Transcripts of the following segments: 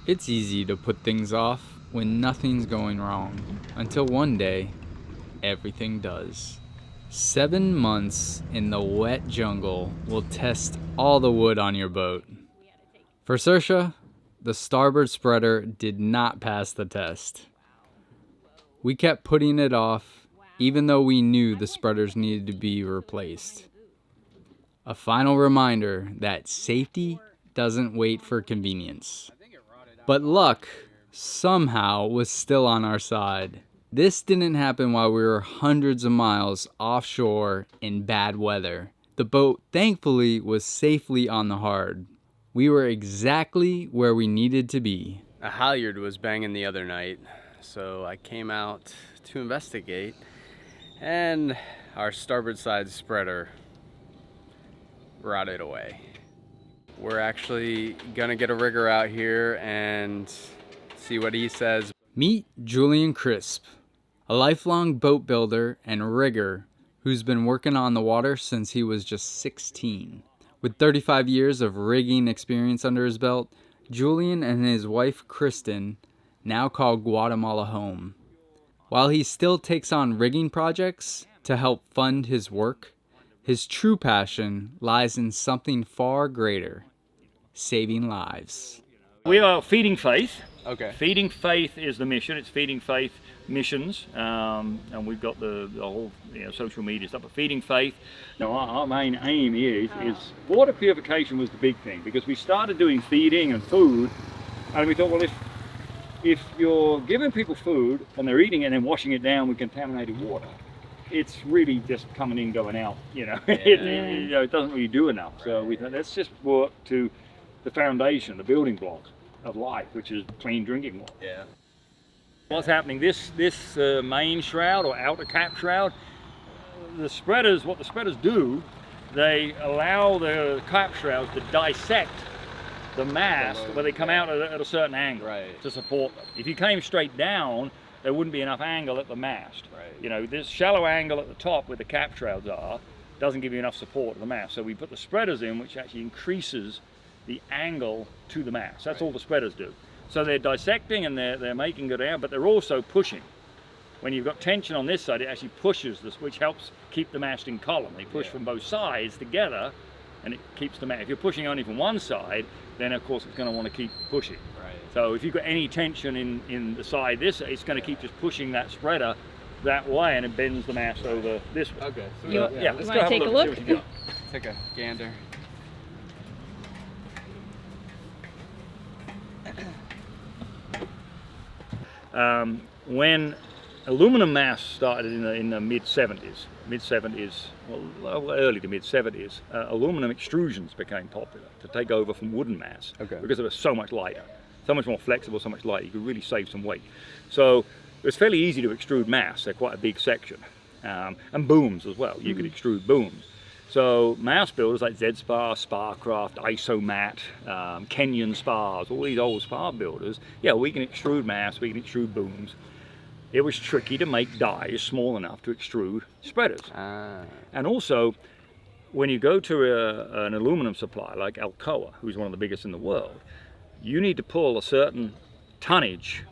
It's easy to put things off when nothing's going wrong, until one day, everything does. 7 months in the wet jungle will test all the wood on your boat. For Saoirse, the starboard spreader did not pass the test. We kept putting it off, even though we knew the spreaders needed to be replaced. A final reminder that safety doesn't wait for convenience. But luck, somehow, was still on our side. This didn't happen while we were hundreds of miles offshore in bad weather. The boat, thankfully, was safely on the hard. We were exactly where we needed to be. A halyard was banging the other night, so I came out to investigate, and our starboard side spreader rotted away. We're actually gonna get a rigger out here and see what he says. Meet Julian Crisp, a lifelong boat builder and rigger who's been working on the water since he was just 16. With 35 years of rigging experience under his belt, Julian and his wife Kristen now call Guatemala home. While he still takes on rigging projects to help fund his work, his true passion lies in something far greater: saving lives. We are feeding faith. Okay. Feeding faith is the mission. It's feeding faith missions, and we've got the whole social media stuff. But feeding faith. Now our main aim is water purification was the big thing, because we started doing feeding and food, and we thought, well, if you're giving people food and they're eating it and then washing it down with contaminated water, it's really just coming in, going out. Yeah. It doesn't really do enough. So we thought, let's just work to the foundation, the building blocks of life, which is clean drinking water. Yeah. What's happening? This main shroud or outer cap shroud, what the spreaders do, they allow the cap shrouds to dissect the mast where they come out at a certain angle to support them. If you came straight down, there wouldn't be enough angle at the mast. Right. This shallow angle at the top where the cap shrouds are doesn't give you enough support to the mast. So we put the spreaders in, which actually increases the angle to the mast. That's all the spreaders do. So they're dissecting and they're making go down, but they're also pushing. When you've got tension on this side, it actually pushes this, which helps keep the mast in column. They push from both sides together, and it keeps the mast. If you're pushing only from one side, then of course it's going to want to keep pushing. Right. So if you've got any tension in the side it's going to keep just pushing that spreader that way, and it bends the mast over this way. Okay. So Let's go have take a look. See what you got. Take a gander. When aluminum masts started in the mid-70s, well, early to mid-70s, aluminum extrusions became popular to take over from wooden masts, because they were so much lighter, so much more flexible, so much lighter. You could really save some weight. So it was fairly easy to extrude masts. They're quite a big section, and booms as well. You could extrude booms. So mast builders like Z-Spar, Sparcraft, Isomat, Kenyon Spars, all these old spar builders, we can extrude masts, we can extrude booms. It was tricky to make dies small enough to extrude spreaders. And also, when you go to an aluminum supplier like Alcoa, who's one of the biggest in the world, you need to pull a certain tonnage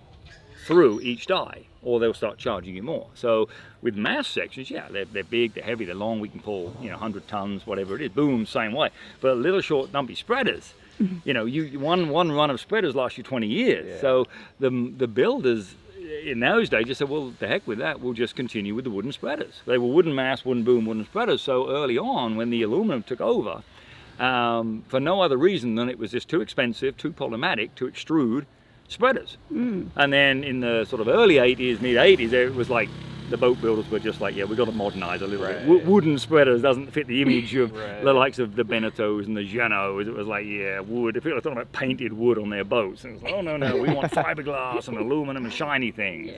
through each die, or they'll start charging you more. So with mast sections, they're big, they're heavy, they're long, we can pull 100 tons, whatever it is. Boom, same way. But little short dumpy spreaders, one run of spreaders lasts you 20 years. Yeah. So the builders in those days just said, well, the heck with that, we'll just continue with the wooden spreaders. They were wooden mast, wooden boom, wooden spreaders. So early on, when the aluminum took over, for no other reason than it was just too expensive, too problematic to extrude spreaders. And then in the sort of early 80s, mid 80s, it was like the boat builders were just like, we've got to modernize a little bit. Wooden spreaders doesn't fit the image of the likes of the Benettos and the Jeanneaux. It was like, wood. If people were talking about painted wood on their boats, and it was like, oh no, we want fiberglass and aluminum and shiny things.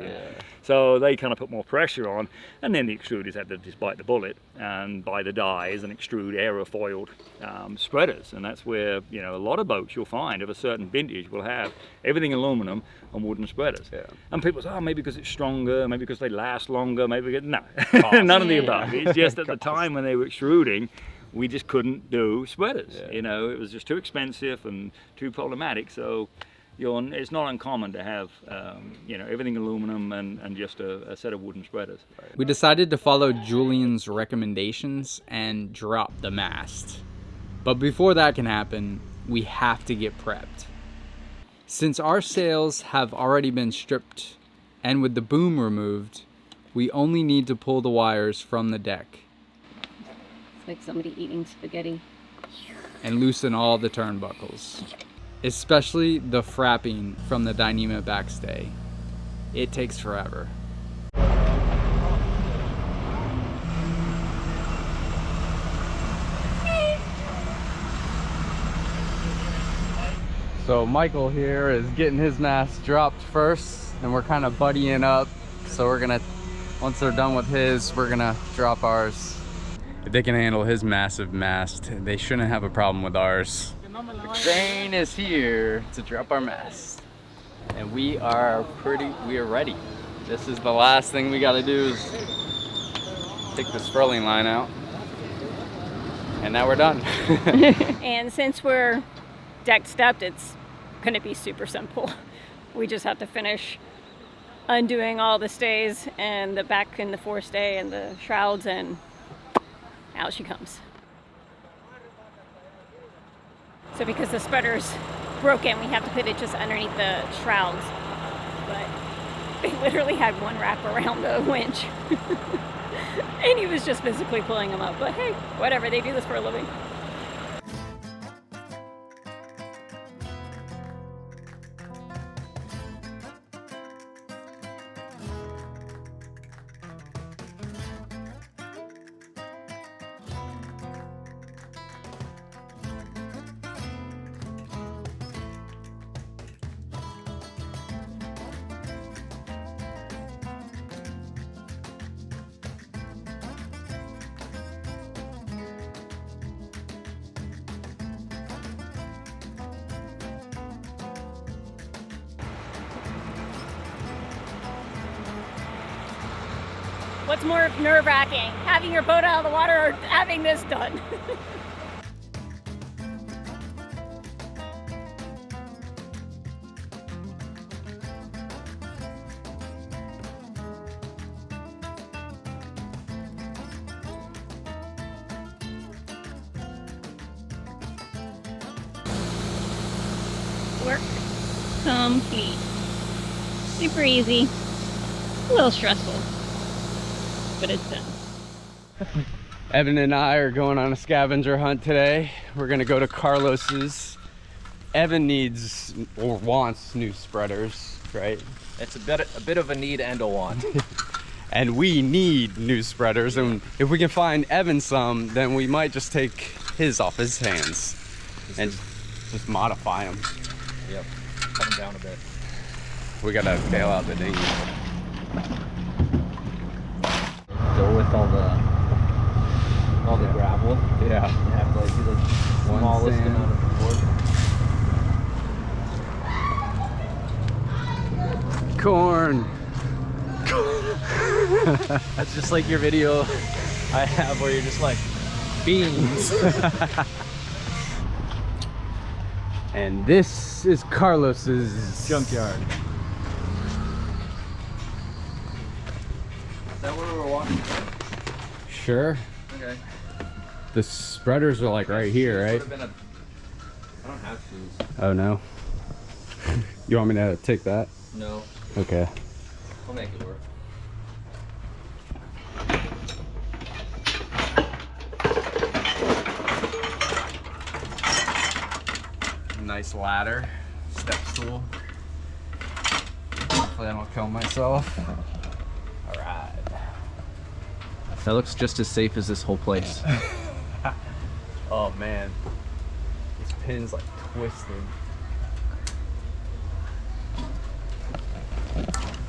So they kind of put more pressure on, and then the extruders had to just bite the bullet and buy the dies and extrude aerofoiled spreaders. And that's where a lot of boats you'll find of a certain vintage will have everything aluminum and wooden spreaders. And people say, maybe because it's stronger, maybe because they last longer, maybe because, no, none of the above. It's just at the time when they were extruding, we just couldn't do spreaders. It was just too expensive and too problematic. So it's not uncommon to have everything aluminum and just a set of wooden spreaders. We decided to follow Julian's recommendations and drop the mast. But before that can happen, we have to get prepped. Since our sails have already been stripped and with the boom removed, we only need to pull the wires from the deck. It's like somebody eating spaghetti. And loosen all the turnbuckles, especially the frapping from the Dyneema backstay. It takes forever. So Michael here is getting his mast dropped first, and we're kind of buddying up. So we're gonna, once they're done with his, we're gonna drop ours. If they can handle his massive mast, they shouldn't have a problem with ours. The crane is here to drop our mast. And we are ready. This is the last thing we gotta do is take this furling line out. And now we're done. And since we're deck stepped, it's gonna be super simple. We just have to finish undoing all the stays and the back and the forestay and the shrouds, and out she comes. So because the spreader's broken, we have to put it just underneath the shrouds. But they literally had one wrap around the winch. And he was just physically pulling them up. But hey, whatever, they do this for a living. What's more nerve-wracking, having your boat out of the water or having this done? Work complete. Super easy, a little stressful, but it's done. Evan and I are going on a scavenger hunt today. We're gonna go to Carlos's. Evan needs or wants new spreaders, right? It's a bit of a need and a want. And we need new spreaders, and if we can find Evan some, then we might just take his off his hands and just modify them. Yep, cut them down a bit. We gotta bail out the dinghy. Go with all the gravel. Yeah. You have to like do the smallest sand. amount of board. Corn. That's just like your video I have where you're just like, beans. And this is Carlos's Junkyard. Is that where we're walking? Sure. Okay. The spreaders are like right here, right? I don't have shoes. Oh no. You want me to take that? No, Okay. I'll make it work. Nice ladder, step stool. Hopefully I don't kill myself. All right. That looks just as safe as this whole place. Oh man, this pin's like twisted.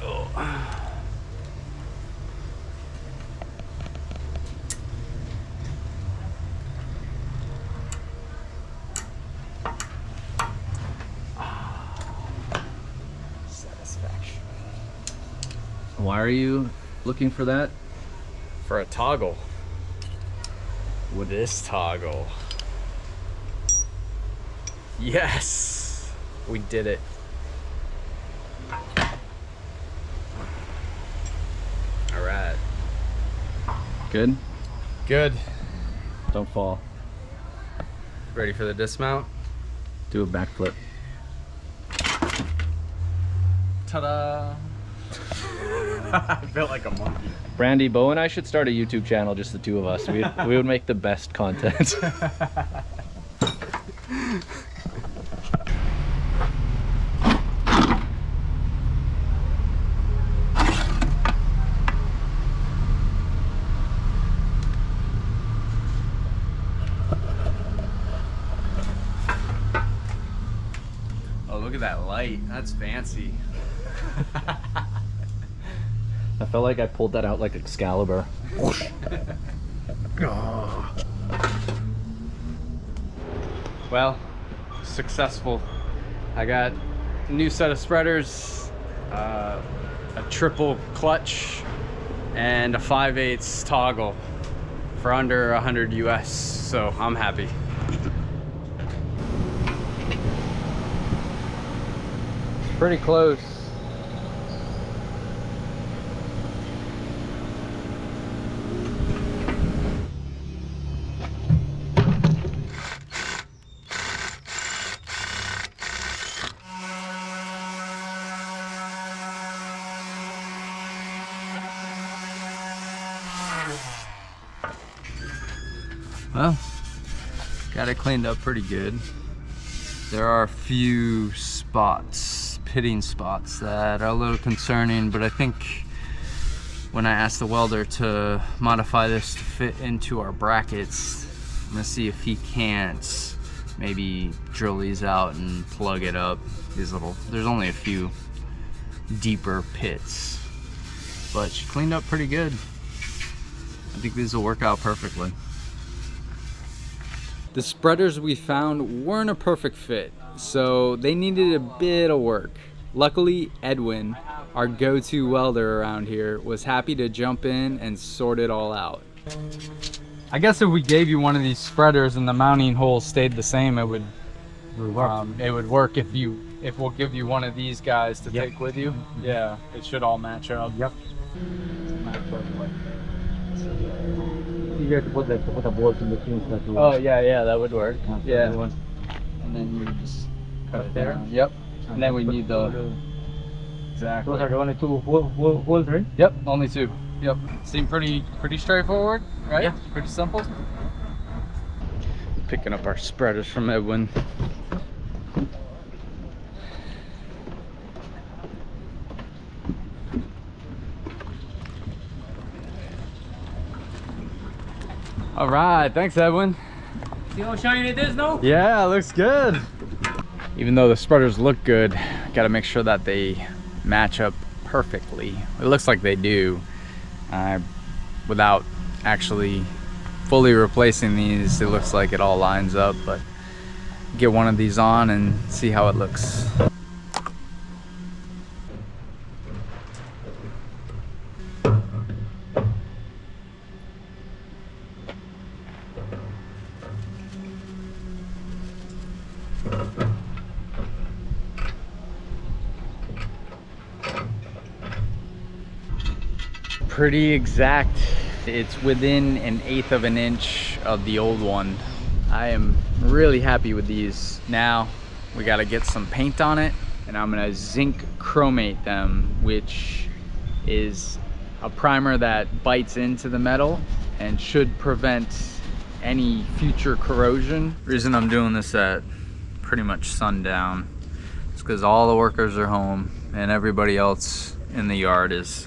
Oh. Satisfaction. Why are you looking for that? For a toggle. With this toggle. Yes! We did it. Good? Good. Don't fall. Ready for the dismount? Do a backflip. Ta-da! I felt like a monkey. Brandy, Beau, and I should start a YouTube channel, just the two of us. We would make the best content. Oh, look at that light. That's fancy. I felt like I pulled that out like Excalibur. Well, successful. I got a new set of spreaders, a triple clutch, and a 5/8 toggle for under 100 US, so I'm happy. Pretty close. Well, got it cleaned up pretty good. There are a few spots, pitting spots, that are a little concerning, but I think when I asked the welder to modify this to fit into our brackets, I'm gonna see if he can't maybe drill these out and plug it up. These little, there's only a few deeper pits, but she cleaned up pretty good. I think these will work out perfectly. The spreaders we found weren't a perfect fit, so they needed a bit of work. Luckily, Edwin, our go-to welder around here, was happy to jump in and sort it all out. I guess if we gave you one of these spreaders and the mounting hole stayed the same, it would work if we'll give you one of these guys to take with you. Yeah, it should all match up. Yep. You have to put the bolts in between. Oh yeah, that would work. Yeah. And then you just Cut it there. Yep. And then we need the exactly. Those are the only two holes, right? Yep, only two. Yep. Seem pretty straightforward, right? Yeah. Pretty simple. Picking up our spreaders from Edwin. All right, thanks Edwin. See how shiny it is now? Yeah, it looks good. Even though the spreaders look good, gotta make sure that they match up perfectly. It looks like they do. Without actually fully replacing these, it looks like it all lines up, but get one of these on and see how it looks. Pretty exact. It's within 1/8 of an inch of the old one. I am really happy with these. Now we got to get some paint on it, and I'm gonna zinc chromate them, which is a primer that bites into the metal and should prevent any future corrosion. The reason I'm doing this at pretty much sundown is because all the workers are home and everybody else in the yard is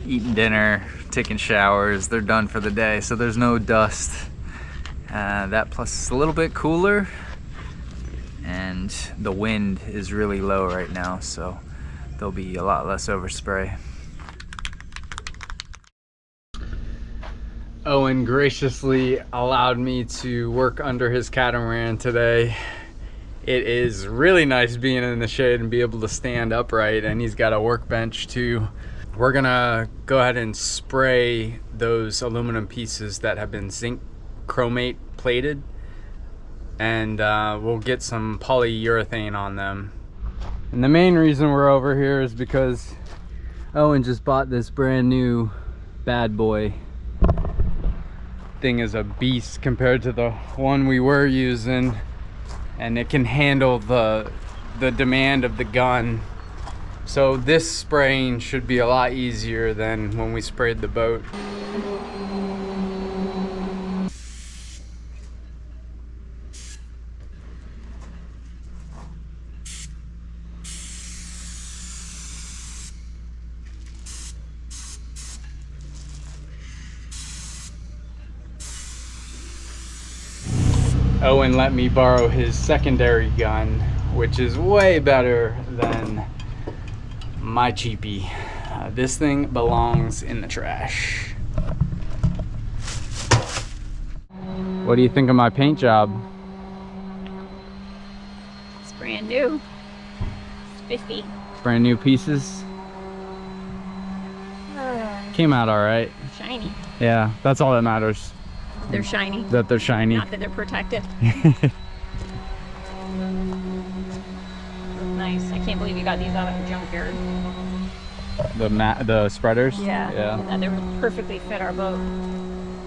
eating dinner, taking showers. They're done for the day, so there's no dust. That plus it's a little bit cooler, and the wind is really low right now, so there'll be a lot less overspray. Owen graciously allowed me to work under his catamaran today. It is really nice being in the shade and be able to stand upright, and he's got a workbench too. We're gonna go ahead and spray those aluminum pieces that have been zinc chromate plated, and we'll get some polyurethane on them. And the main reason we're over here is because Owen just bought this brand new bad boy. thing is a beast compared to the one we were using, and it can handle the demand of the gun. So this spraying should be a lot easier than when we sprayed the boat. Owen let me borrow his secondary gun, which is way better than my cheapie. This thing belongs in the trash. What do you think of my paint job? It's brand new. Spiffy. Brand new pieces. Came out all right. Shiny. Yeah, that's all that matters. They're shiny. That they're shiny. Not that they're protected. Nice. I can't believe you got these out of the junkyard. The spreaders? Yeah. Yeah. They would perfectly fit our boat.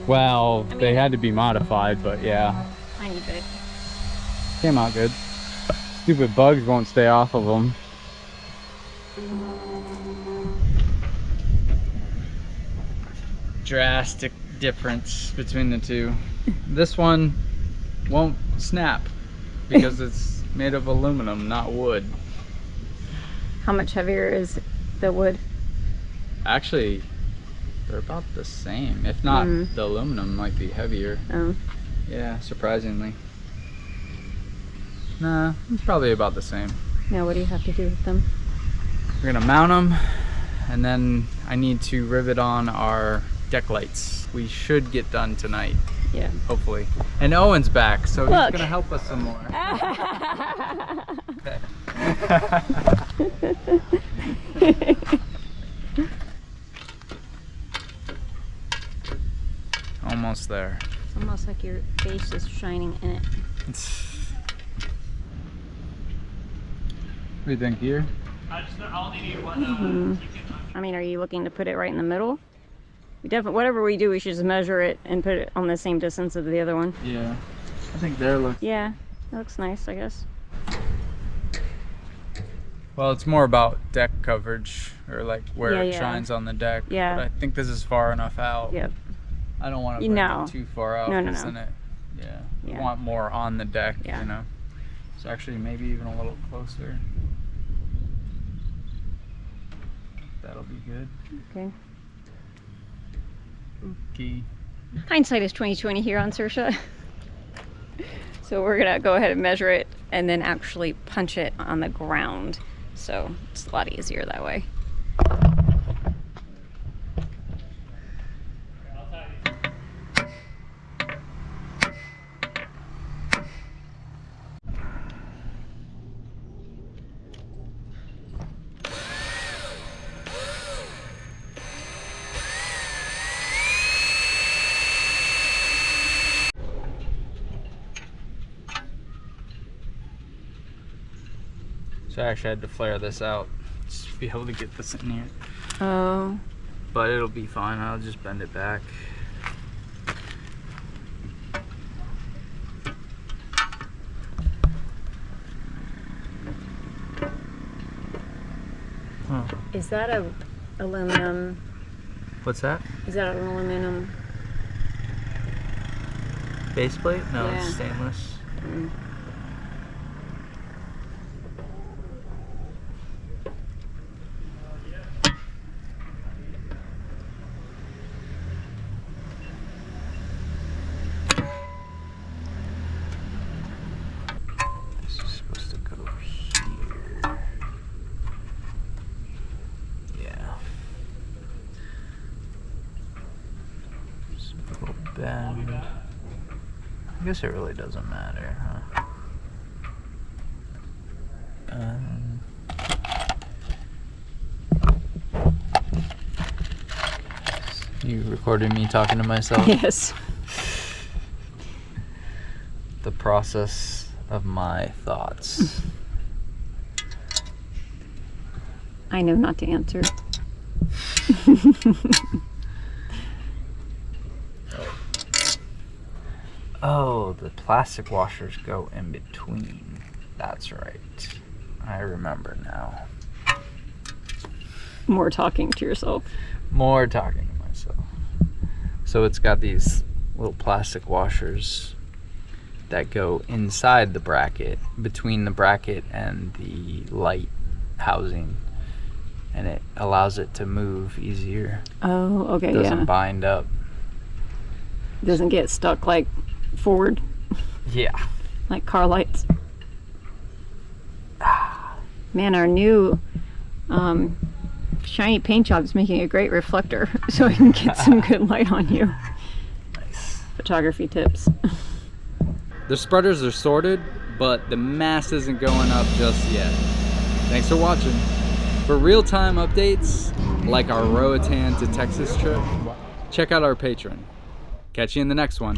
Well, I mean, they had to be modified, but yeah. Tiny bit. Came out good. Stupid bugs won't stay off of them. Drastic difference between the two. This one won't snap because it's made of aluminum, not wood. How much heavier is the wood? Actually, they're about the same. If not, the aluminum might be heavier. Oh. Yeah, surprisingly. Nah, it's probably about the same. Now what do you have to do with them? We're gonna mount them, and then I need to rivet on our deck lights. We should get done tonight. Yeah. Hopefully. And Owen's back, so Look. he's gonna help us some more. Okay. Almost there. It's almost like your face is shining in it. What do you think here? I mean, are you looking to put it right in the middle? We definitely, whatever we do, we should just measure it and put it on the same distance of the other one. Yeah. I think there looks... Yeah, that looks nice, I guess. Well, it's more about deck coverage, or like where it Yeah. shines on the deck. Yeah. But I think this is far enough out. Yep. I don't want to bring No. it too far out. No. Then it, yeah. Yeah. I want more on the deck, Yeah. you know. So actually maybe even a little closer. That'll be good. Okay. Okay. Hindsight is 20/20 here on Saoirse. So we're gonna go ahead and measure it and then actually punch it on the ground. So it's a lot easier that way. So I actually had to flare this out just to be able to get this in here. Oh. But it'll be fine. I'll just bend it back. Huh. Is that a aluminum? What's that? Is that an aluminum? Base plate? No, Yeah. it's stainless. Mm. This is supposed to go here. Yeah. Just a little bend. I guess it really doesn't matter, huh? You recorded me talking to myself? Yes. The process of my thoughts. I know not to answer. Oh, the plastic washers go in between. That's right. I remember now. More talking to yourself. More talking to myself. So it's got these little plastic washers that go inside the bracket, between the bracket and the light housing, and it allows it to move easier. Oh, okay, It doesn't yeah. bind up. Doesn't get stuck like forward, Yeah. like car lights. Man, our new shiny paint job is making a great reflector, so I can get some good light on you. Nice. Photography tips. The spreaders are sorted, but the mast isn't going up just yet. Thanks for watching. For real-time updates, like our Roatan to Texas trip, check out our Patreon. Catch you in the next one.